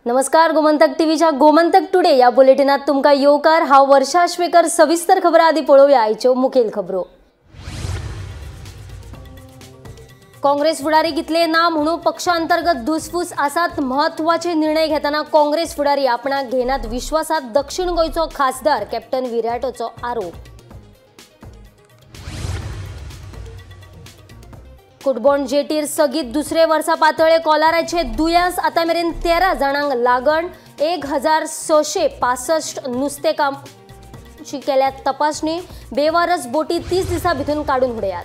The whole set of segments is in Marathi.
नमस्कार, गोमंतक टीव्हीच्या गोमंतक टुडे या बुलेटिनात तुमका येवकार। हांव वर्षा आश्वेकर। सविस्तर खबरां आदी पळोवया आयच्यो मुखेल खबरो। काँग्रेस फुडारी कितले ना म्हणून पक्षांतर्गत धुसफूस आसात। महत्वाचे निर्णय घेताना काँग्रेस फुडारी आपणाक घेनात विश्वासात दक्षिण गोंयचो खासदार कॅप्टन विराटोचो आरोप। कुडबोण जेटीर सगीत दुसरे वर्सा पातळे कोलाराचे दुयेंस आता मेरेन 13 जाणांक लागण। 1665 नुस्तेकामांची केल्या तपासणी। बेवारस बोटी 30 दिसां भितर काढून उडयात।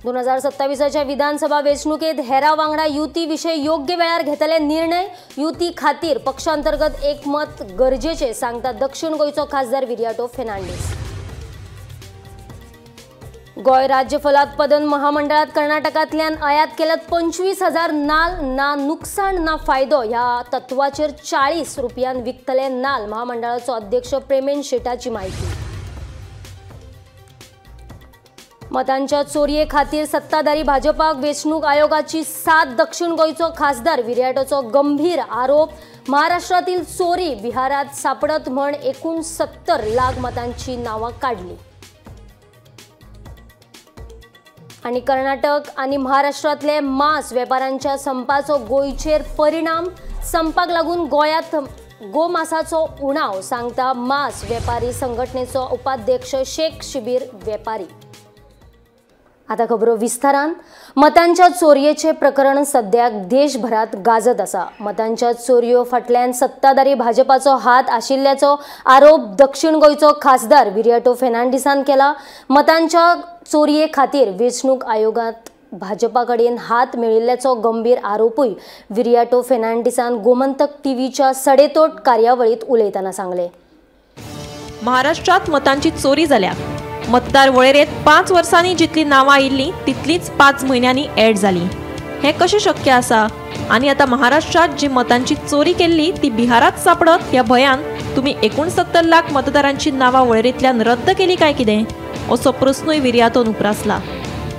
2027च्या विधानसभा वेंचणुकेत हेरा वांगडा युती विषय योग्य वेळार घेतले निर्णय। युती खातीर पक्षांतर्गत एकमत गरजेचे सांगता दक्षिण गोंयचो खासदार विराटो फेर्नांडीस। गोय राज्य फलोत्पादन महामंडळात कर्नाटकांतल्यान आयात केल्यात 25,000 नाल। ना नुकसाण ना फायदो ह्या तत्वाचेर 40 रुपयान विकतले नाल। महामंडळाचो अध्यक्ष प्रेमेन शेटाची माहिती। मतांच्या चोरये खातीर सत्ताधारी भाजपाक वेंचणूक आयोगाची साथ। दक्षिण गोंयचो खासदार विराटोचो गंभीर आरोप। महाराष्ट्रातील चोरी बिहारात सापडत म्हण 69 लाख मतांची नावां काढली। आणि कर्नाटक आणि महाराष्ट्रातले मांस वेपाऱ्यांच्या संपाचो गोंयचेर परिणाम। संपाक लागून गोंयांत गोमांसाचो उणाव सांगता मांस वेपारी संघटनेचो उपाध्यक्ष शेख शिबीर वेपारी। आता खबरो विस्तारान। मतांच्या चोरयेचे प्रकरण सद्याक देशभरात गाजत आसा। मतांच्या चोरयो फाटल्यान सत्ताधारी भाजपाचो हात आशिल्ल्याचो आरोप दक्षिण गोंयचो खासदार विराटो फेर्नांडीसान केला। मतांच्या चोरये खातीर वेंचणूक आयोगात भाजपाकडेन हात मेळिल्ल्याचो गंभीर आरोपूय विराटो फेर्नांडीसान गोमंतक टीव्हीच्या सडेतोड कार्यावळीत उलयतना सांगले। महाराष्ट्रात मतांची चोरी जाल्या। मतदार वळेरेंत 5 वर्सांनी जितली नावां आयिल्लीं तितलीच 5 म्हयन्यांनी ऍड जाली। हे कशें शक्य आसा? आणि आता महाराष्ट्रात जी मतांची चोरी केल्ली ती बिहारात सापडत ह्या भयान तुम्ही 69 लाख मतदारांची नावां वळेरेंतल्यान रद्द केली काय कितें असो प्रस्नूय विराटोन उपरासला।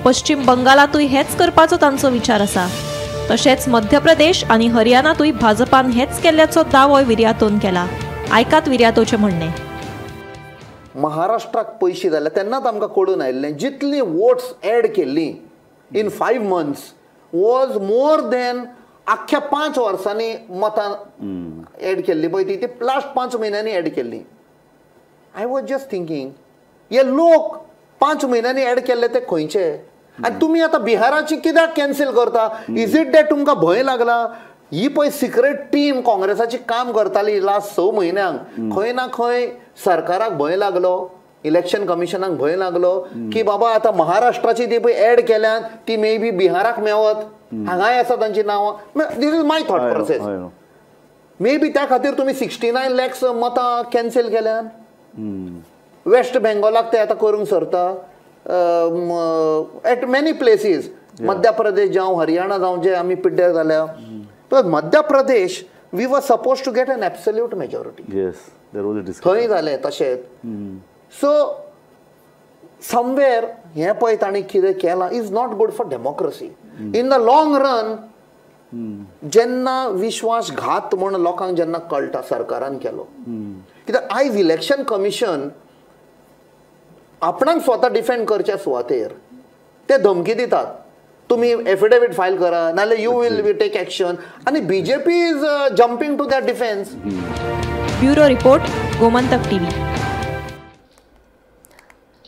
पश्चिम बंगालातूय हेच करपाचो तांचो विचार आसा। तशेंच मध्य प्रदेश आणि हरियाणातूय भाजपान हेच केल्ल्याचो दावोय विराटोन केला। आयकात विराटोचें म्हणणें। महाराष्ट्राक पैसे जाले तेन्नाच आमकां कळून आयिल्लें जितली वोट्स ऍड केल्ली in 5 months was more than आख्या 5 वर्सांनी मतां ऍड केल्ली पळय ती लास्ट 5 म्हयन्यांनी ऍड केल्ली। आय वॉज जस्ट थिंकिंग हे लोक 5 म्हयन्यांनी ऍड केल्ले ते खंयचे? आनी तुमी आतां बिहाराची कित्याक कॅन्सल करता? इज इट दॅट तुमकां भंय लागला? ही पळय सिक्रेट टीम काँग्रेसाची काम करताली लास्ट 6 म्हयन्यांक खंय ना खंय सरकाराक भंय लागलो, इलेक्शन कमिशनाक भंय लागलो की बाबा आता महाराष्ट्राची ती पळय ऍड केल्यात ती मे बी बिहाराक मेवत। हांगाय आसा तांची नांवां। This is my thought process. Maybe त्या खातीर तुमी 69 लॅक्स मतां कॅन्सल केल्यात। वेस्ट बेंगॉलाक ते आतां करूंक सरता eight many places. Madhya Pradesh जावं हरियाणा जावं जे आमी पिड्ड्यार जाल्या Madhya Pradesh we were suppose to get an absolute majority. थंय जालें तशेंच। सो समवेर हें पळय तांणी कितें केलां is not good for democracy in the long run. जेन्ना विश्वासघात म्हण लोकांक जेन्ना कळटा सरकारान केलो कित्याक आयज इलेक्शन कमिशन आपणाक स्वता डिफेंड करच्या सुवातेर ते धमकी दितात तुम्ही एफिडेविट फायल करा नाल्यार यू विल टेक एक्शन आणि BJP is jumping to that defence. Bureau report Gomantak TV.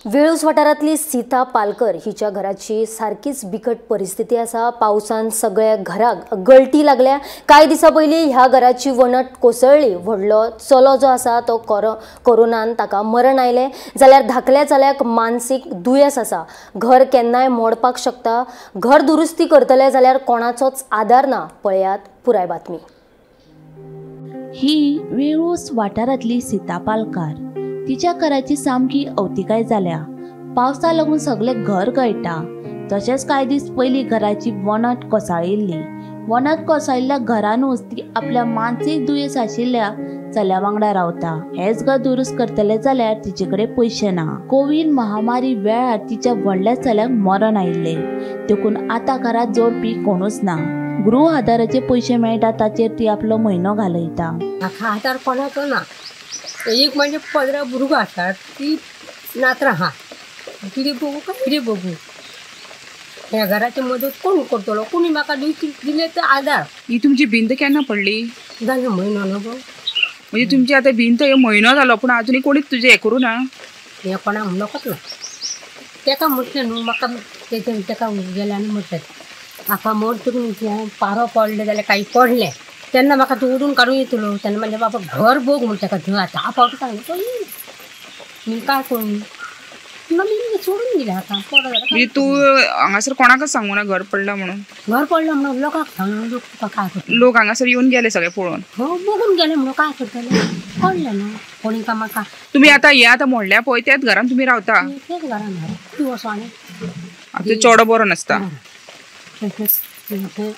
Velus वाठारांतली सीता पालकर हिच्या घराची सारखीच बिकट परिस्थिती आसा। पावसान सगळ्या घराक गळटी लागल्या। कांय दिसां पयलीं ह्या घराची वणट कोसळ्ळी। व्हडलो चलो जो आसा तो कोरोनान ताका मरण आयलें। जाल्यार धाकल्या चल्याक मानसीक दुयेंस आसा। घर केन्नाय मोडपाक शकता। घर दुरुस्ती करतले जाल्यार कोणाचोच आदार ना। पळयात पुराय बातमी। ही वेळूस वाठारांतली सीता पालकर। तिच्या घराची सामकी अवतिकाय जाल्या। पावसा लागून सगळे घर गळटा। तशेंच कांय दीस पयलीं घराची वणट कोसळिल्ली। वणट कोसळिल्ल्या घरानूच ती आपल्या मानसीक दुयेंस आशिल्ल्या चल्या वांगडा रावता। हेच घर दुरुस्त करतले जाल्यार तिचे कडेन पयशे ना। कोविड महामारी वेळार तिच्या व्हडल्या चल्याक मरण आयिल्लें। देखून आतां घरात जोडपी कोणूच ना। गृह आदाराचे पयशे मेळटा ताचेर ती आपलो म्हयनो घालयता. म्हाका आदार कोणाचो ना. एक म्हणजे 15 भुरगीं आसात ती नात्र आहा कितें बघू काय कितें बघू. ह्या घराची मदत कोण करतलो. कोणी म्हाका दिले तर आदार. ही तुमची भिंत केन्ना पडली? जालें म्हयनो न्हू गो. म्हणजे तुमची आता भिंत हे म्हयनो जालो पूण अजूनही कोणीच तुझे हे करू ना. हे कोणाक म्हणोकच ना. तेका म्हटलें न्हू म्हाका तेका गेले आनी म्हटलें म्हाका मरतून पारो पडले जाल्यार काही पडलें तेन्ना म्हाका तूं उडून काडून येतलो. तेन्ना म्हणजे बाबा घर बघ म्हण तेका थंय धा पावट सांगले मी काय करूं मी सोडून दिलें आतां. म्हणजे तू हांगासर कोणाकच सांगू ना घर पडला म्हणून? घर पडलं म्हणून लोकांक सांगून लोक तुका काय करतले. लोक हांगासर येऊन गेले सगळे पळोवन? हो बघून गेले म्हणून काय करतले. पडलें न्हू कोणी का म्हाका. तुम्ही आता हे आता म्हणल्या पळय त्याच घरान तुम्ही रावता? तेच घरान तूं असो आनी आता चोडो बरो नासता.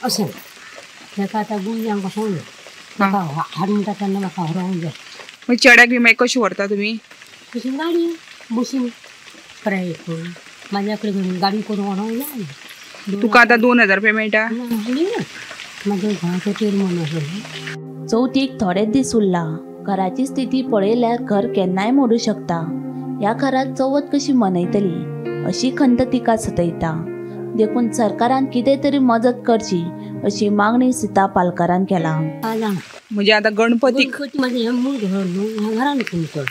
अशें तेका आतां गुंजांक कसो म्हाका हाड म्हणटा तेन्ना म्हाका व्हरोंक जाय. मागीर चेड्याक बी मागीर कशी व्हरता तुमी? तशी गाडी बसीन प्रायवेट करून म्हाज्या कडेन गाडी करून व्हरोंक जाय. तुका आता 2000 रुपया मेळटा? म्हाज्या घराचो तीर्मान आसलो. चवथीक थोडेच दीस उरला. घराची स्थिती पळयल्यार घर केन्नाय मोडू शकता. ह्या घरात चवथ कशी मनयतली अशी खंत तिका सतयता. देखून सरकारान कितें तरी मदत करची अशी मागणी सीता पालकरान केला. म्हणजे आता गणपतीक म्हाजें हें मूळ घर न्हू ह्या घरान पुजतलो.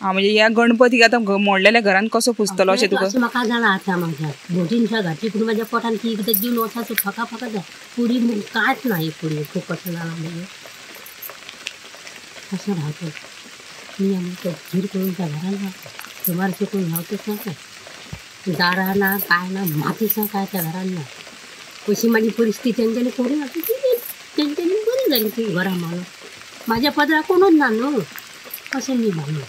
म्हणजे ह्या गणपतीक आता मोडलेल्या घरान कसो पुजतलो अशें तुका? अशें म्हाका जाणा आतां म्हाज्या भोटीनच्या घाटी पूण म्हाज्या पोटान ती कितें जीवन वचाचो फका फका जाय. पुरी कांयच ना ही पुरी फुकट जालां म्हणजे कशें रावता. तुमी आमकां धीर करून त्या घरान रावता. सुमारशें करून रावतच नाका. दारां ना काय ना मातीसां काय त्या घरान ना. अशी म्हाजी परिस्थिती तेंच्यांनी करूं तेंच्यांनी बरी जाली ती घरा मारून. म्हाज्या पदराक कोणूच ना न्हू कशें न्ही बांदून.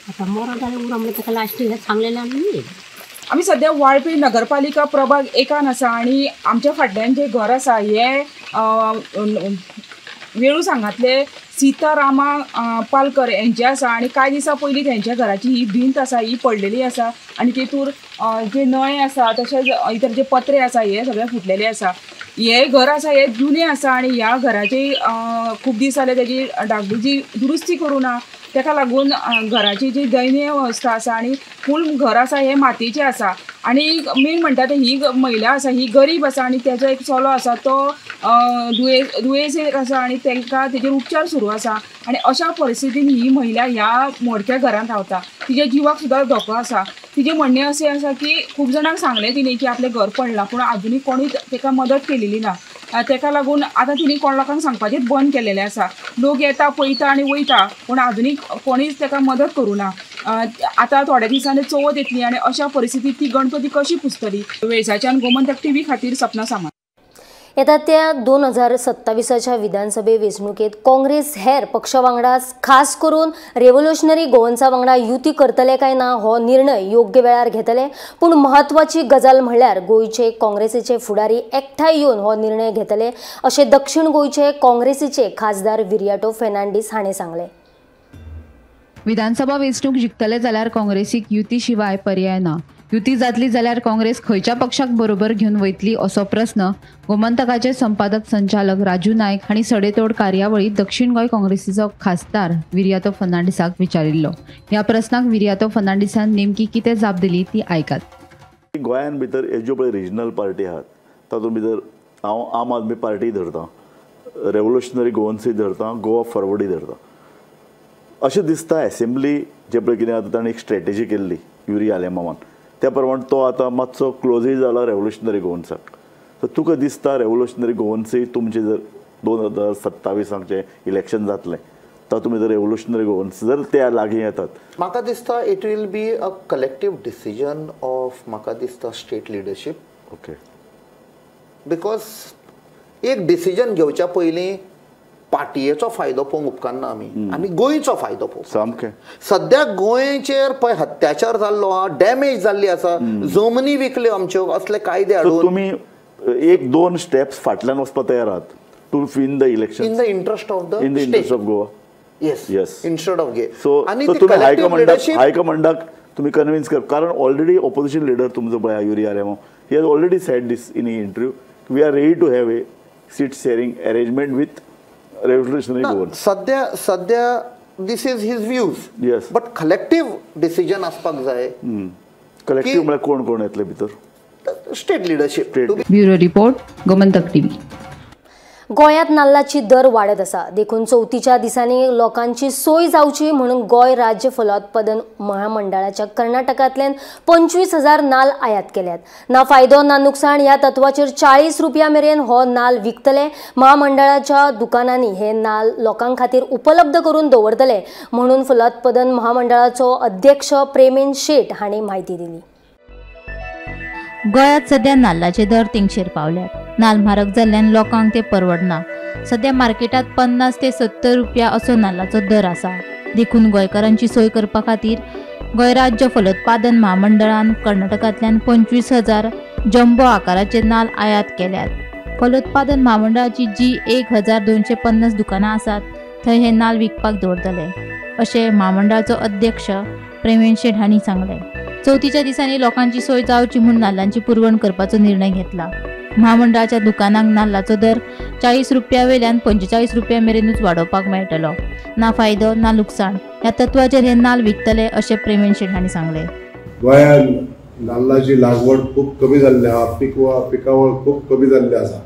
आतां मरो जाल्यार उरो म्हणून ताका लास्ट हें सांगलेलें आमी. आमी सध्या वाळपी नगरपालिका प्रभाग 1 आसा आणि आमच्या फाटल्यान जे घर आसा हे वेळूस हांगातले सीतारामा पालकर यांचे आसा आणि कांय दिसा पयलीं त्यांच्या घराची ही भिंत आसा ही पडलेली आसा आणि तेतूर जे नळे आसा तशेंच इतर जे पत्रे आसा हे सगळे फुटलेले आसा. हे घर आसा हे जुने आसा आणि ह्या घराची खूब दीस जाले त्याची डागडुजी दुरुस्ती करूं ना. तेका लागून घराची जी दयनीय अवस्था आसा आणि फूल घर आसा हे मातयेचें आसा. आणि मेन म्हणटा ते ही महिला आसा ही गरीब आसा आणि तेजो एक चलो आसा तो दुयेंसीर आसा आणि तांकां तेजेर उपचार सुरू आसा. आणि अशा परिस्थितीन ही महिला ह्या मोडक्या घरान रावता. तिच्या जिवाक सुद्दां धोको आसा. तिजें म्हणणें अशें आसा की खूब जाणांक सांगलें तिणें की आपलें घर पडलां पूण आजुनूय कोणीच ताका मदत केलेली ना. तेका लागून आतां तिणी कोण लोकांक सांगपाचें बंद केलेलें आसा. लोक येता पळयता आनी वयता पूण आजुनूय कोणीच ताका मदत करूं ना. आतां थोड्या दिसांनी चवथ येतली आनी अशा परिस्थितीत ती गणपती कशी पुजतली? वेळसाच्यान गोमंतक TV खातीर सपना सामंत. येता त्या 2027च्या विधानसभे वेंचणुकेत काँग्रेस हेर पक्षा वांगडा खास करून रेव्होल्युशनरी गोवन्सा वांगडा युती करतले काय ना हो निर्णय योग्य वेळार घेतले. पूण महत्वाची गजाल म्हणल्यार गोंयचे काँग्रेसीचे फुडारी एकठांय येवन हो निर्णय घेतले अशें दक्षिण गोंयचे काँग्रेसीचे खासदार विरियाटो फेर्नांडीस हाणें सांगले. विधानसभा वेंचणूक जिखतले जाल्यार काँग्रेसीक युती शिवाय पर्याय ना. युती जातली जाल्यार काँग्रेस खंयच्या पक्षाक बरोबर घेवन वयतली असो प्रस्न गोमंतकाचे संपादक संचालक राजू नायक हांणी सडेतोड कार्यावळीत दक्षिण गोंय काँग्रेसीचो खासदार विरियातो फर्नांडीसाक विचारिल्लो. ह्या प्रस्नाक विरियातो फर्नांडीसान नेमकी कितें जाप दिली ती आयकात. गोंयान भितर हे ज्यो पळय रिजनल पार्टी आहात तातूंत भितर हांव आम आदमी पार्टी धरतां, रेव्होल्युशनरी गोवन्सूय धरतां, गोवा फॉरवर्डूय धरतां. अशें दिसता एसेंब्ली जे पळय कितें आतां ताणें एक स्ट्रॅटेजी केल्ली युरी आलेमामान त्या प्रमाण तो आतां मातसो क्लोजूय जाला रेव्होल्युशनरी गोवन्साक. सो तुका दिसता रेव्होल्युशनरी गोवन्सूय तुमचें जर 2027 इलेक्शन जातलें तातूंत भितर रेव्होल्युशनरी गोवन्स जर ते लागीं येतात म्हाका दिसता it will be a collective decision of म्हाका दिसता स्टेट लिडरशीप. ओके. बिकॉज एक डिसिजन घेवच्या पयलीं पार्टयेचो फायदो पळोवंक उपकारना आमी गोंयचो फायदो पळोवंक. सामकें. सद्या गोंयचेर पळय अत्याचार जाल्लो आहा, डॅमेज जाल्ली आसा, जमनी विकल्यो आमच्यो असले कायदे हाडून. तुमी 1-2 स्टेप्स फाटल्यान वचपाक तयार आहात to win the election in the interest of the in the interest of Goa. Yes instead of गे. सो तुम्ही हायकमांडाक तुम्ही कन्विन्स कर. कारण ऑलरेडी ऑपोजिशन लिडर तुमचो पळय Yuri Alemao he has already said this in interview we are ready to have a seat sharing arrangement with revolutionary Goan. सध्या this is his views. Yes, but collective decision आसपाक जाय. कलेक्टिव्ह म्हळ्यार कोण कोण येतले भितर? State leadership. Bureau report Gomantak TV. गोंयांत नाल्लाची दर वाडत आसा. देखून चवथीच्या दिसांनी लोकांची सोय जावची म्हणून गोंय राज्य फलोत्पादन महामंडळाच्या कर्नाटकांतल्यान 25,000 नाल्ल आयात केल्यात. ना फायदो ना नुकसाण ह्या तत्वाचेर 40 रुपया मेरेन हो नाल्ल विकतले. महामंडळाच्या दुकानांनी हे नाल्ल लोकां खातीर उपलब्ध करून दवरतले म्हणून फलोत्पादन महामंडळाचो अध्यक्ष प्रेमीन शेट हांणी म्हायती दिली. गोंयांत सध्या नाल्लाचे दर तेंगशेर पावल्यात. नाल्ल म्हारग जाल्ल्यान लोकांक ते परवडना. सध्या मार्केटात 50 ते 70 रुपया असो नाल्लाचो दर आसा. देखून गोंयकारांची सोय करपा खातीर गोंय राज्य फलोत्पादन महामंडळान कर्नाटकांतल्यान 25,000 जम्बो आकाराचे नाल्ल आयात केल्यात. फलोत्पादन महामंडळाची जी 1250 दुकानां आसात थंय हे नाल्ल विकपाक दवरतले अशें महामंडळाचो अध्यक्ष प्रेमीन शेट हांणी सांगले. चवथीच्या दिसांनी लोकांची सोय जावची म्हूण नाल्लांची पुरवण करपाचो निर्णय घेतला. महामंडळाच्या दुकानांक नाल्लाचो दर 40 रुपया वयल्यान 45 रुपया मेरेनूच वाडोवपाक मेळटलो. ना फायदो ना लुकसाण ह्या तत्वाचेर हे नाल्ल विकतले अशें प्रेमीन शेट हांणी सांगले. गोंयांत नाल्लाची लागवड खूब कमी जाल्ली आहा. पिकावळ खूब कमी जाल्ली आसा.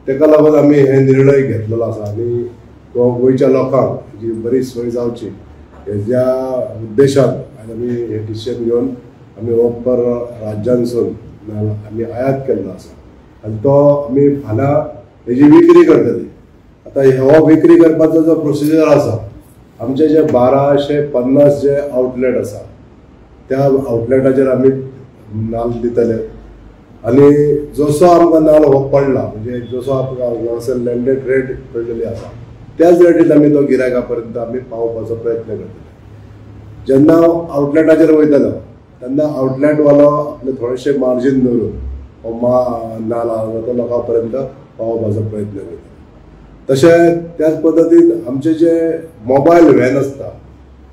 ताका लागून आमी हे निर्णय घेतलेलो आसा आनी गोंयच्या लोकांक जी बरी सोय जावची हेज्या उद्देशान आज आमी हे डिसिजन घेवन आमी हो राज्यांसून नाल्ल आमी आयात केल्लो आसा आनी तो आमी फाल्यां हेजी विक्री करतली. आतां हो विक्री करपाचो जो प्रोसिजर आसा आमचे जे 1250 जे आउटलेट आसा त्या आउटलेटाचेर आमी नाल्ल दितले आनी जसो आमकां नाल्ल हो पडला म्हणजे जसो आमकां लँडेड रेट पडलेली आसा त्याच रेटीन आमी तो गिरायका पर्यंत आमी पावोवपाचो प्रयत्न करतले. जेन्ना आउटलेटाचेर वयतलो तेन्ना आउटलेटवालो आपले थोडेशे मार्जीन दवरून हो नाल्ल तो लोकां पर्यंत पावोवपाचो प्रयत्न करता. तशें त्याच पद्दतीन आमचे जे मोबायल व्हॅन आसता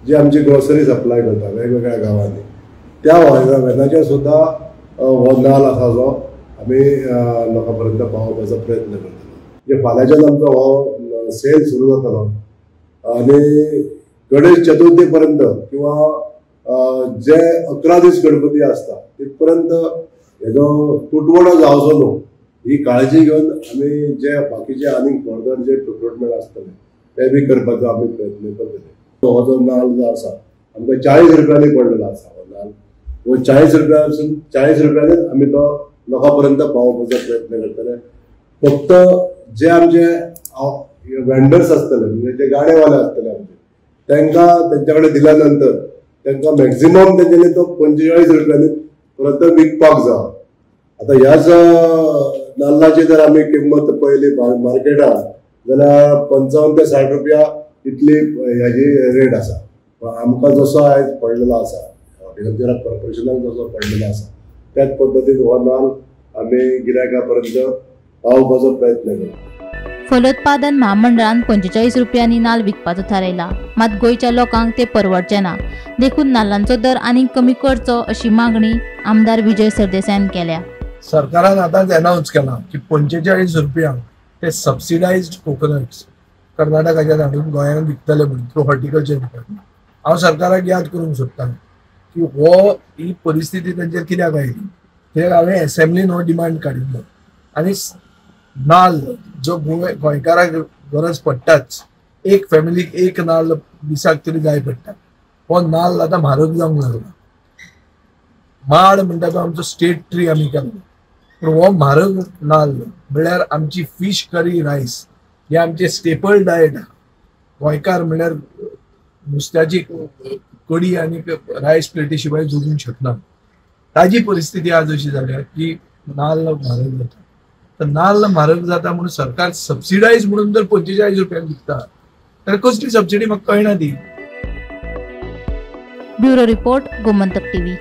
जे आमची ग्रोसरी सप्लाय करता वेगवेगळ्या गांवांनी त्या व्हॅनाचेर सुद्दां हो नाल्ल आसा जो आमी लोकां पर्यंत पावोवपाचो प्रयत्न करतलो. जे फाल्यांच्यान आमचो हो सेल सुरू जातलो आनी गणेश चतुर्थी पर्यंत किंवा जे 11 दीस गणपती आसता तिथपर्यंत हेजो तुटवडो जावचो न्हू ही काळजी घेवन आमी जे बाकीचे आनीक फर्दर जे रिक्रुटमेंट आसतले ते बी करपाचो आमी प्रयत्न करतले. हो जो नाल्ल जो आसा आमकां 40 रुपयांनी पडलेलो आसा. हो नाल्ल वो 40 रुपयासून 40 रुपयांनीच आमी तो लोकां पर्यंत पावोवपाचो प्रयत्न करतले. फक्त जे आमचे वेंडर्स आसतले म्हणजे जे गाडेवाले आसतले आमचे तांकां तेंच्या कडेन दिल्या नंतर तांकां मॅक्झिमम तेंच्यांनी तो 45 रुपयांनी परत विकपाक जाय. आतां ह्याच नाल्लाची जर आमी किंमत पळयली मार्केटात जाल्यार 55 ते 60 रुपया इतली ह्याची रेट आसा. आमकां जसो आयज पडलेलो आसा हॉर्टिकल्चर कॉर्पोरेशनाक जसो पडलेलो आसा त्याच पद्दतीन हो नाल्ल आमी गिरायका पर्यंत पावोवपाचो प्रयत्न करता. फलोत्पादन महामंडळान 45 रुपयांनी नाल्ल विकपाचो थारायला. मात गोंयच्या लोकांक ते परवडचे ना. देखून नाल्लांचो दर आनीक कमी करचो अशी मागणी आमदार विजय सरदेसायान केल्या. सरकारान आतांच अनाउन्स केला की 45 रुपयांक ते सबसिडायज्ड कोकोनट्स कर्नाटकाच्या धाडून गोंयांत विकतले म्हणून थ्रू हॉर्टिकल्चर डिपार्टमेंट. हांव सरकाराक याद करूंक सोदतां की ही परिस्थिती तांचेर कित्याक आयली. कित्याक हांवें एसेंब्लीन हो डिमांड काडिल्लो आनी नाल्ल जो गोंयकाराक गरज पडटाच एक फॅमिलीक एक नाल्ल दिसाक तरी जाय पडटा. हो नाल्ल आतां म्हारग जावंक लागला. माड म्हणटा तो आमचो स्टेट ट्री आमी केलो पूण हो म्हारग नाल्ल म्हळ्यार आमची फीश करी रायस हे आमचे स्टेपल डायट. गोंयकार म्हळ्यार नुस्त्याची कडी आनी रायस प्लेटी शिवाय जगूंक शकना. ताजी परिस्थिती आज अशी जाल्या की नाल्ल म्हारग जाता. तर नाल्ल म्हारग जाता म्हणून सरकार सबसिडायज म्हणून जर 45 रुपयांक विकता तर कसली सबसिडी म्हाका कळना ती. Bureau report Gomantak TV.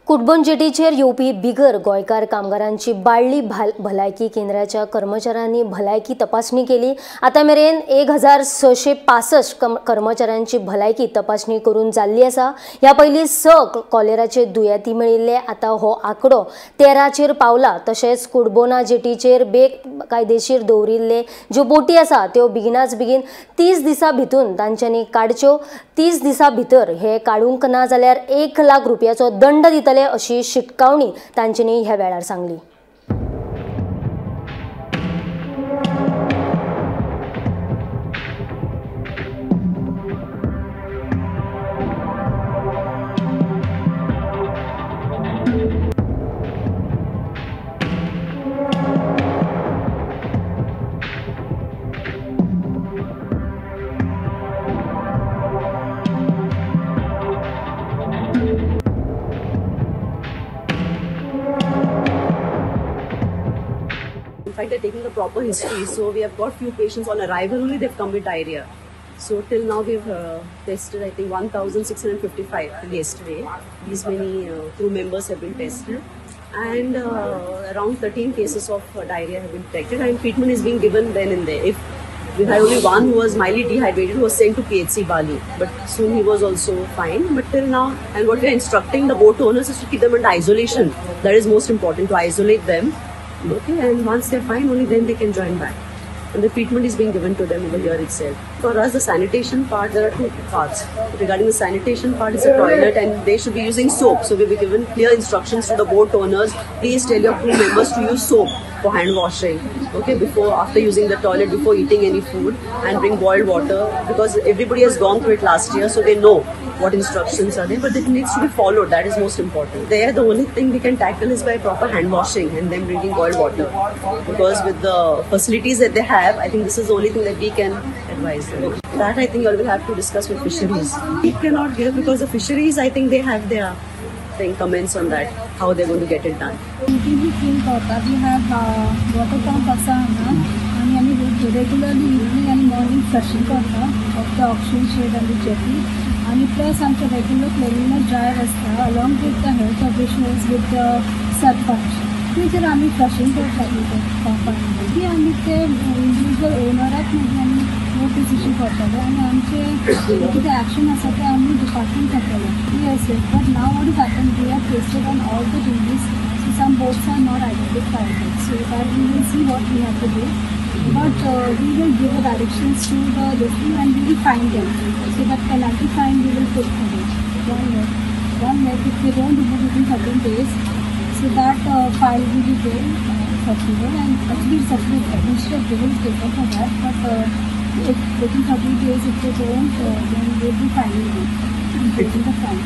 Cutbona जेटीचेर येवपी बिगर गोंयकार कामगारांची बाळ्ळी भलायकी केंद्राच्या कर्मचाऱ्यांनी भलायकी तपासणी केली। आता मेरेन 1665 कर्मचाऱ्यांची भलायकी तपासणी करून जाल्ली आसा। ह्या पयलीं 6 कॉलेराचे दुयेंती मेळिल्ले। आता हो आंकडो 13चेर पावला। तशेंच कुटबोना जेटीचेर बेकायदेशीर दवरिल्ले ज्यो बोटी आसा त्यो बेगिनाच बेगीन 30 दिसां भितर तांच्यांनी काडच्यो। 30 दिसां भितर हे काडूंक ना जाल्यार 1 लाख रुपयाचो दंड दितले अशी शिटकावणी तांच्यांनी ह्या वेळार Sangli. In fact, they're taking the proper history. So we have got few patients on arrival only they've come with diarrhea. So till now we've tested I think 1,655 till yesterday. These many crew members have been tested and around 13 cases of diarrhea have been detected and treatment is being given then and there. If we had only one who was mildly dehydrated who was sent to PHC Bali, but soon he was also fine. But till now, and what we are instructing the boat owners is to keep them under isolation. That is most important, to isolate them. Okay, and once they're fine, only then they can join back. And the treatment is being given to them over here itself. For us, the sanitation part, there are 2 parts. Regarding the sanitation part, it's a toilet and they should be using soap. So we'll be given clear instructions to the boat owners. Please tell your crew members to use soap for hand washing. Okay, before, after using the toilet, before eating any food, and bring boiled water because everybody has gone through it last year, so they know what instructions are there, but it needs to be followed. That is most important. There, the only thing we can tackle is by proper hand washing and then bringing boiled water. Because with the facilities that they have, I think this is the only thing that we can advise them. That I think you all will have to discuss with fisheries. We cannot give because the fisheries, I think they have their comments on that, how they're going to get it done. We have water pump and we regularly evening and morning flushing of the oxygen shed and the jetty. And plus आमचं regular cleanliness drive असता along with the health officials with the surface. ते जर आम्ही फ्लशिंग करतात पंपामध्ये आम्ही ते इंडिव्हिज्युअल ओनराक म्हणजे आम्ही नोटीस इश्यू करतले आणि आमचे कितें ॲक्शन आसा ते आम्ही डिपार्टमेंट करतले. Yes yes but now what is happen we are tested on all the degrees so some boats are not identified so that we will see what we have to do. But we will give the directions to the district and we will fine them. So that penalty fine we will put for it. 1 lakh if they don't do it within 13 days. So that fine will be there flexible and actually it's actually administrative they will take up for that. But if within 30 days if they don't then they will be fining them and taking the fine.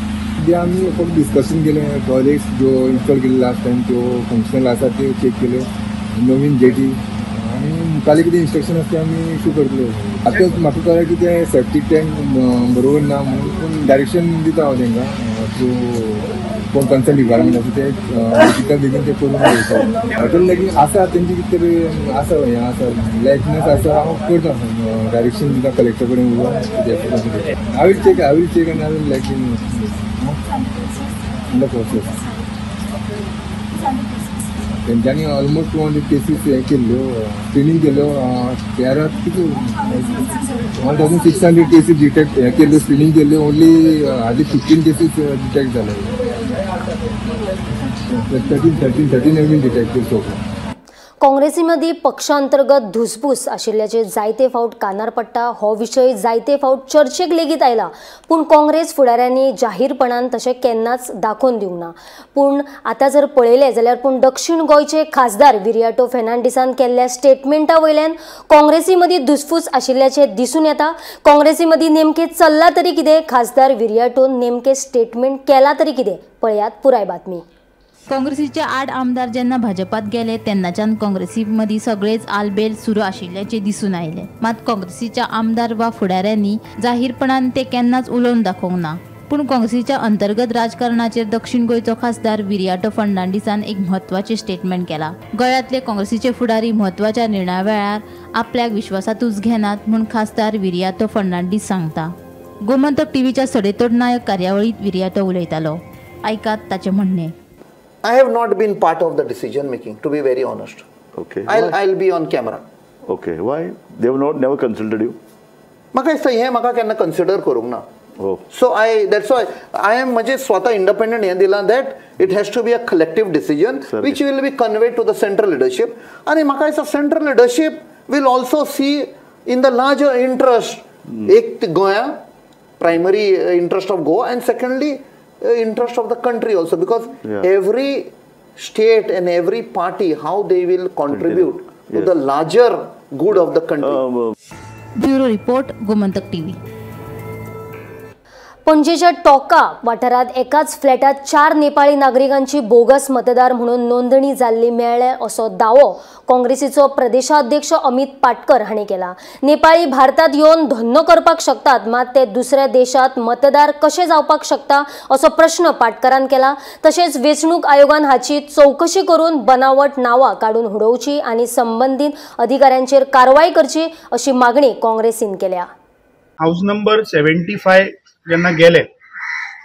आम्ही खूप डिस्कशन केले. टॉयलेट्स जो इन्स्टॉल केले लास्ट टाइम तो फंक्शनल आसा ते चेक केले. नवीन जेटी आणि मुखाले कितें इंस्ट्रक्शन आसा ते आमी इशू करतले. आतां म्हाका कळ्ळें की ते सेप्टीक टँक बरोबर ना म्हणून पूण डायरेक्शन दिता हांव तांकां थ्रू कोण कन्सर्न डिपार्टमेंट आसा ते बेगीन बेगीन ते करून घेवचे. हॉटेल लागीं आसा तेंची कितें तरी आसा हें आसा लायटनेस आसा हांव करता डायरेक्शन दिता कलेक्टर कडेन उलोवन आय विल चेक आनी I will like in the process. तेंच्यांनी ऑलमोस्ट 200 केसीस हे केल्ल्यो स्क्रिनींग केल्ल्यो. 13 कितें 1600 केसीस डिटेक्ट हे केल्ल्यो स्क्रिनींग केल्ल्यो. ओन्ली हार्डली 15 केसीस डिटेक्ट जाले. 13 हॅव बीन डिटेक्टेड सो फार. काँग्रेसीमदी पक्षांतर्गत धुसफूस आशिल्ल्याचे जायते फावट कानार पडटा. हो विशय जायते फावट चर्चेक लेगीत आयला पूण काँग्रेस फुडाऱ्यांनी जाहीरपणान तशें केन्नाच दाखोवन दिवंक ना. पूण आतां जर पळयलें जाल्यार पूण दक्षिण गोंयचे खासदार विरियाटो फेर्नांडीसान केल्ल्या स्टेटमेंटा वयल्यान काँग्रेसी मदीं धुसफूस आशिल्ल्याचें दिसून येता. काँग्रेसी मदीं नेमकें चल्लां तरी कितें, खासदार विरियाटोन नेमकें स्टेटमेंट केलां तरी कितें, पळयात पुराय बातमी. काँग्रेसीचे 8 आमदार जेन्ना भाजपात गेले तेन्नाच्यान काँग्रेसी मदीं सगळेच आलबेल सुरू आशिल्ल्याचे दिसून आयले. मात काँग्रेसीच्या आमदार वा फुडाऱ्यांनी जाहीरपणान ते केन्नाच उलोवन दाखोवंक ना. पूण काँग्रेसीच्या अंतर्गत राजकारणाचेर दक्षिण गोंयचो खासदार विरियाटो फर्नांडीसान एक म्हत्वाचे स्टेटमेंट केला. गोंयांतले काँग्रेसीचे फुडारी म्हत्वाच्या निर्णया वेळार आपल्याक विश्वासातूच घेनात म्हूण खासदार विरियाटो फर्नांडीस सांगता. गोमंतक टीव्हीच्या सडेतोड नायक कार्यावळीत विरियाटो उलयतालो. ऐकात ताचे म्हणणे. I have not been part of the decision making, to be very honest. Okay. I'll be on camera. Okay. Why? They have never consulted you? म्हाका दिसता हें म्हाका केन्ना कन्सिडर करूंक ना. Oh. So that's why I am म्हणजे स्वता independent हें दिलां that it has to be a collective decision which will be conveyed to the central leadership. आणि म्हाका दिसता central leadership will also see in the larger interest, एक गोंया primary interest of Goa and secondly interest of the country also, because every state and every party how they will contribute to the larger good of the country. Bureau report, Gomantak TV. पणजेच्या टोका वाठारात एकाच फ्लॅटात 4 नेपाळी नागरिकांची बोगस मतदार म्हणून नोंदणी जाल्ली मेळ्ळे असो दावो काँग्रेसीचो प्रदेशाध्यक्ष अमित पाटकर हांणी केला. नेपाळी भारतात येवन धंदो करपाक शकतात, मात ते दुसऱ्या देशात मतदार कशे जावपाक शकता असो प्रश्न पाटकरान केला. तशेंच वेंचणूक आयोगान हाची चौकशी करून बनावट नावां काडून उडोवची आनी संबंधीत अधिकाऱ्यांचेर कारवाय करची अशी मागणी काँग्रेसीन केल्या. हाऊस नंबर 75 जेन्ना गेले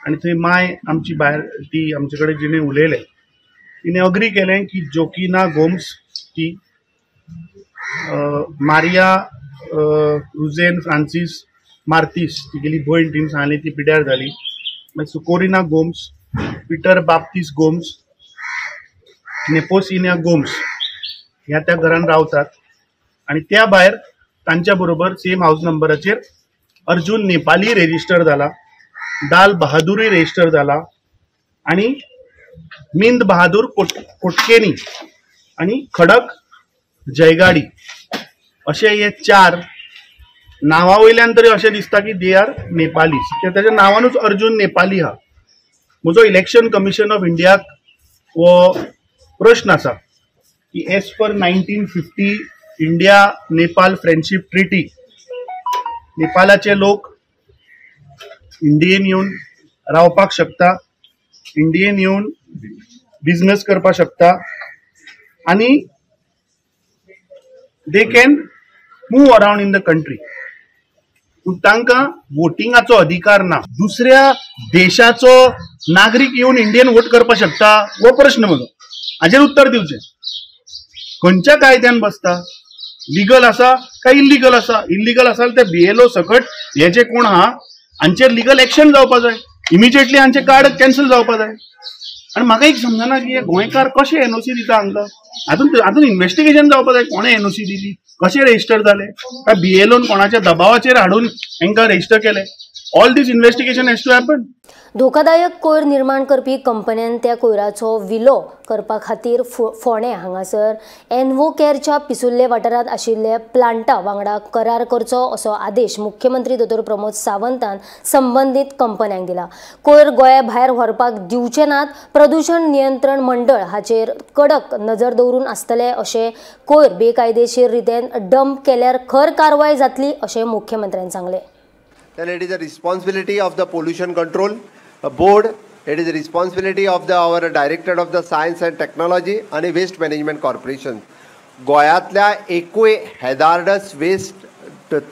आणि थंय माय आमची भायर ती आमचे कडेन जिणे उलयले, तिने अग्री केलें की जोकिना गोम्स ती मारिया रुझेन फ्रांसीस मार्तीस ती गेली भयण, तिने सांगली ती पिड्यार जाली. मागीर सुकोरिना गोम्स, पीटर बाप्तीस गोम्स, नेपोसिनिया गोम्स ह्या त्या घरान रावतात. आणि त्या भायर तांच्या बरोबर सेम हाऊस नंबराचेर अर्जुन नेपाली रेजिस्टर जाला, दाल बहादुरी रेजिस्टर जाला आणि मिंद बहादूर कोटकेनी आणि खडक जयगाडी असे हे 4 नावा वयल्यान तरी अशें दिसता की दे आर नेपालीज. त्याच्या नावानूच अर्जुन नेपाली हा. म्हजो इलेक्शन कमिशन ऑफ इंडियाक वो प्रश्न आसा की as per 1950 India Nepal friendship treaty नेपालाचे लोक इंडियेन येवन रावपाक शकता, इंडियेन येवन बिझनेस करपाक शकता आणि they can move around in the country. पूण तांकां वोटिंगाचो अधिकार ना. दुसऱ्या देशाचो नागरीक येवन इंडियन वोट करपाक शकता हो प्रश्न म्हजो. हाजेर उत्तर दिवचें. खंयच्या कायद्यान बसता? लिगल आसा काय इल्लीगल आसा? इल्लीगल आसा ते BLO सकट हे जे कोण आहा हांचेर लिगल एक्शन जावपा जाय. इमिजिएटली हांचे कार्ड कॅन्सल जावपा जाय. आनी म्हाका एक समजना की हे गोंयकार कशे NOC दिता हांकां. हातून इन्व्हेस्टिगेशन जावपा जाय. कोणे NOC दिली, कशे रेजिस्टर जाले, काय BLOन कोणाच्या दबावाचेर हाडून हांकां रेजिस्टर केले. All this investigation has to happen. धोकादायक कोयर निर्माण करपी कंपन्यान त्या कोयराचो विलो करपा खातीर फोंडे हांगासर एनवोकॅरच्या पिसुल्ले वाठारात आशिल्ले प्लांटा वांगडा करार करचो असो आदेश मुख्यमंत्री दोतोर प्रमोद सावंतान संबंधीत कंपन्यांक दिला. कोयर गोंया भायर व्हरपाक दिवचे नात. प्रदूषण नियंत्रण मंडळ हाचेर कडक नजर दवरून आसतले अशें कोयर बेकायदेशीर रितीन डंप केल्यार खर कारवाय जातली अशें मुख्यमंत्र्यांनी सांगलें. Then it is the responsibility of the pollution control board. It is the responsibility of our director of the science and technology and waste management corporation. गोंयांतल्या एकूय हॅजार्डस वेस्ट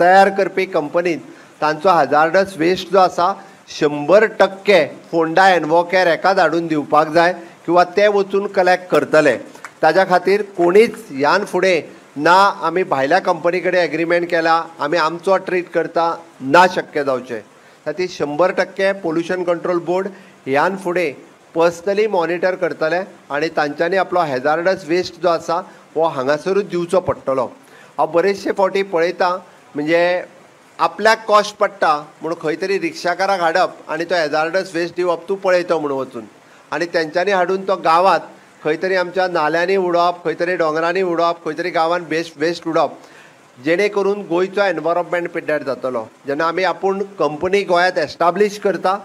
तयार करपी कंपनीत तांचो हॅजार्डस वेस्ट जो आसा 100% फोंडा एनवोकॅर हेका धाडून दिवपाक जाय किंवा ते वचून कलेक्ट करतले. ताज्या खातीर कोणीच ह्यान फुडें ना आमी भायल्या कंपनी कडेन एग्रीमेंट केला, आमी आमचो ट्रीट करता, ना शक्य जावचें. ती 100% पोल्युशन कंट्रोल बोर्ड ह्यान फुडें पर्सनली मॉनिटर करतले आनी तांच्यांनी आपलो हॅजार्डस वेस्ट जो आसा हो हांगासरूच दिवचो पडटलो. हांव बरेचशे फावटी पळयता म्हणजे आपल्याक कॉस्ट पडटा म्हणून खंय तरी रिक्षाकाराक हाडप आनी तो हॅजार्डस वेस्ट दिवप तूं पळयतो म्हणून वचून आनी तेंच्यांनी हाडून तो गांवांत खंय तरी आमच्या नाल्यांनी उडोवप, खंय तरी दोंगरांनी उडोवप, खंय तरी गांवांत वेस्ट उडोवप, जेणे करून गोंयचो एनवायरमेंट पिड्ड्यार जातलो. जेन्ना आमी आपूण कंपनी गोंयांत एस्टाब्लीश करता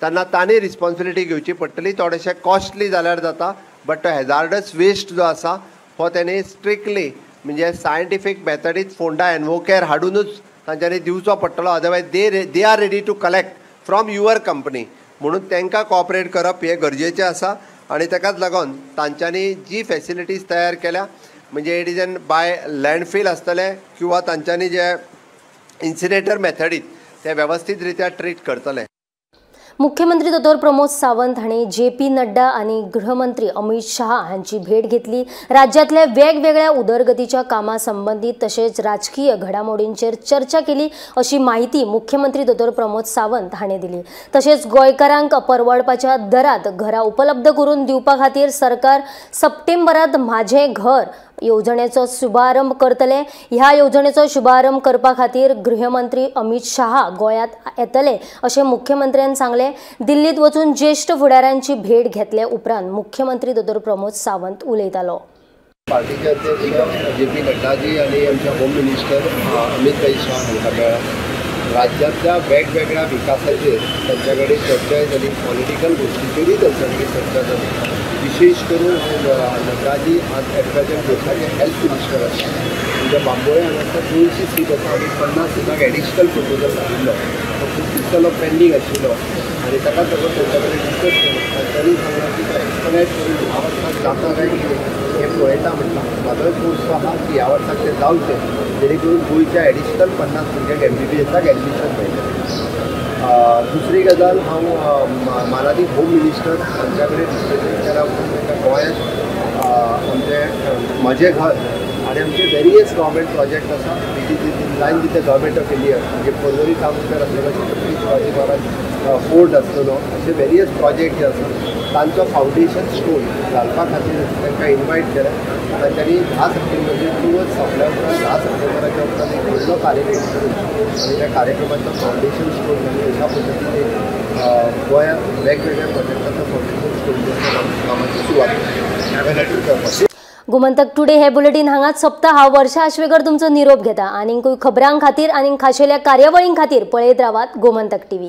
तेन्ना तांणी रिस्पॉन्सिबिलिटी घेवची पडटली. थोडेशें कॉस्टली जाल्यार जाता, बट तो हॅजार्डस वेस्ट जो आसा हो तेणी स्ट्रिक्टली म्हणजे सायंटिफीक मेथडीत फोंडा एनवोकॅर हाडूनच तांच्यांनी दिवचो पडटलो. Otherwise they are ready to collect from your company. म्हणून तांकां कॉपरेट करप हें गरजेचें आसा आणि ताकाच लागून तांच्यांनी जी फॅसिलिटीज तयार केल्या म्हणजे इट इज एन बाय लँडफील आसतले किंवा तांच्यांनी जे इन्सिनेटर मेथडीत ते वेवस्थीत रित्या ट्रीट करतले. मुख्यमंत्री डॉ. प्रमोद सावंत हांणी JP नड्डा आणि गृहमंत्री अमित शहा हांची भेट घेतली। राज्यातल्या वेगवेगळ्या उदरगतीच्या कामां संबंधित तसेच राजकीय घडामोडींचेर चर्चा केली अशी माहिती मुख्यमंत्री डॉ. प्रमोद सावंत हांणी दिली। तसेच गोंयकारांक परवडपाच्या दरात घरां उपलब्ध करून दिवपा खातीर सरकार सप्टेंबरात माझे घर योजनेचो शुभारंभ करतले। ह्या योजनेचो शुभारंभ करपा खातीर गृहमंत्री अमित शहा गोंयांत येतले अशें मुख्यमंत्र्यान सांगले। दिल्लीत वचून ज्येष्ठ फुडाऱ्यांची भेट घेतले उपरांत मुख्यमंत्री डॉ. प्रमोद सावंत उलयतालो। पार्टीचे अध्यक्ष JP नड्डाजी आणि आमचे होम मिनिस्टर अमित भाई शाह हांच्या मेळान राज्यातल्या वेगवेगळ्या विकासाचेर त्यांच्या कडेन चर्चा जाली, पॉलिटिकल गोष्टीचेरूय त्यांच्या कडेन चर्चा जाली। विशेष करून नड्डाजी आज एट प्रेझेंट देशाचे हेल्थ मिनिस्टर आसा, म्हणजे बांबोळे हांगासर 200 सीट आसा आनी 50 सीटाक एडिशनल प्रपोजल घातिल्लो, तो खूब दिसालो पेंडींग आशिल्लो आनी ताका सगळो तेंच्या कडेन डिस्कस केलो आनी तांणी सांगलें की तो एक्सपनेट करून ह्या वर्साक जाता काय कितें हें पळयता म्हटलां। म्हाजोय फोर्स आसा की ह्या वर्साक तें जावचें, जेणे करून गोंयच्या एडिशनल 50 भुरग्यांक MBBSाक एडमिशन मेळटलें। दुसरी गजाल हांव मानादी होम मिनिस्टर हांच्या कडेन डिस्कशन केल्या उपरांत तांकां गोंयांत आमचें म्हजें घर आनी आमचे वेरियस गव्हर्मेंट प्रोजेक्ट आसा which is in line with the government of India, म्हणजे पर्वरी टावन स्क्वेअर आसलेलो, छत्रपती शिवाजी महाराज फोर्ट आसलेलो, अशे वेरियस प्रोजेक्ट जे आसा तांचो फावंडेशन स्टोन घालपा खातीर तांकां इन्वायट केलें आनी तांणी 10 सप्टेंबराचेर दिवस सोंपल्या उपरांत 10 सप्टेंबराच्या उपरांत एक व्हडलो कार्यक्रम करून आनी त्या कार्यक्रमाचो फावंडेशन स्टोन आनी अशा पद्दतीन गोंयांत वेगवेगळ्या प्रोजेक्टाचो फावंडेशन स्टोन कामाची सुरवात करपाची। गोमंतक टुडे हे बुलेटिन हांगाच सोंपता। हांव वर्षा आश्वेकर तुमचो निरोप घेता। आनीकूय खबरां खातीर आनी खाशेल्या कार्यावळीं खातीर पळयत रावात गोमंतक TV।